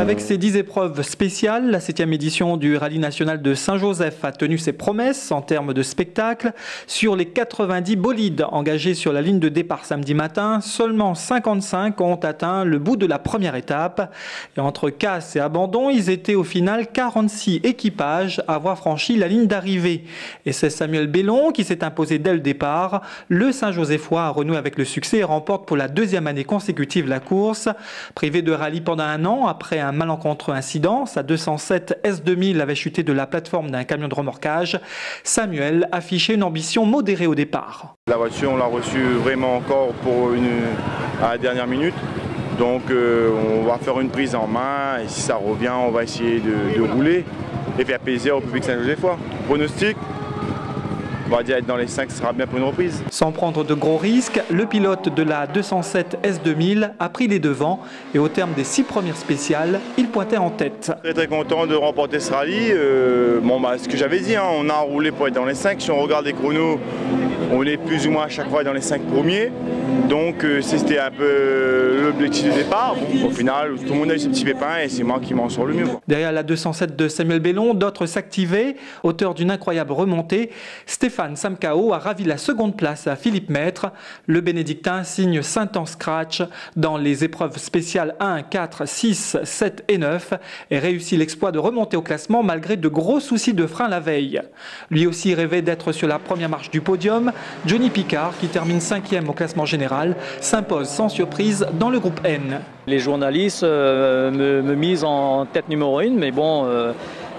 Avec ses 10 épreuves spéciales, la 7e édition du Rallye national de Saint-Joseph a tenu ses promesses en termes de spectacle. Sur les 90 bolides engagés sur la ligne de départ samedi matin, seulement 55 ont atteint le bout de la première étape. Et entre casse et abandon, ils étaient au final 46 équipages à avoir franchi la ligne d'arrivée. Et c'est Samuel Bellon qui s'est imposé dès le départ. Le Saint-Josephois a renoué avec le succès et remporte pour la 2e année consécutive la course. Privé de rallye pendant un an, après un malencontreux incident, sa 207 S2000 avait chuté de la plateforme d'un camion de remorquage. Samuel affichait une ambition modérée au départ. La voiture, on l'a reçue vraiment encore à la dernière minute. Donc on va faire une prise en main et si ça revient, on va essayer de rouler et faire plaisir au public Saint-Josephois. Pronostic, on va dire être dans les 5, ce sera bien pour une reprise. Sans prendre de gros risques, le pilote de la 207 S2000 a pris les devants et au terme des 6 premières spéciales, il pointait en tête. Très content de remporter ce rallye. Ce que j'avais dit, on a roulé pour être dans les 5. Si on regarde les chronos, on est plus ou moins à chaque fois dans les 5 premiers. Donc c'était un peu l'objectif de départ. Bon, au final, tout le monde a eu ses petits pépins et c'est moi qui m'en sors le mieux. Derrière la 207 de Samuel Bellon, d'autres s'activaient. Auteur d'une incroyable remontée, Stéphane Samkao a ravi la seconde place à Philippe Maître. Le bénédictin signe 5 ans scratch dans les épreuves spéciales 1, 4, 6, 7 et 9 et réussit l'exploit de remonter au classement malgré de gros soucis de frein la veille. Lui aussi rêvait d'être sur la première marche du podium. Johnny Picard, qui termine 5e au classement général, s'impose sans surprise dans le groupe N. Les journalistes me misent en tête numéro 1, mais bon,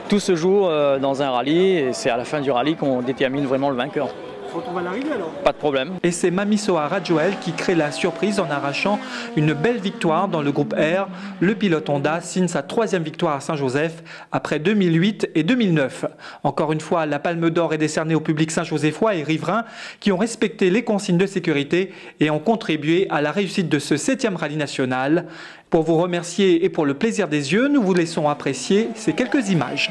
tout se joue dans un rallye et c'est à la fin du rallye qu'on détermine vraiment le vainqueur. Faut trouver l'arrivée alors. Pas de problème. Et c'est Mamisoa Radjoel qui crée la surprise en arrachant une belle victoire dans le groupe R. Le pilote Honda signe sa 3e victoire à Saint-Joseph après 2008 et 2009. Encore une fois, la Palme d'Or est décernée au public saint-josephois et riverain qui ont respecté les consignes de sécurité et ont contribué à la réussite de ce 7e rallye national. Pour vous remercier et pour le plaisir des yeux, nous vous laissons apprécier ces quelques images.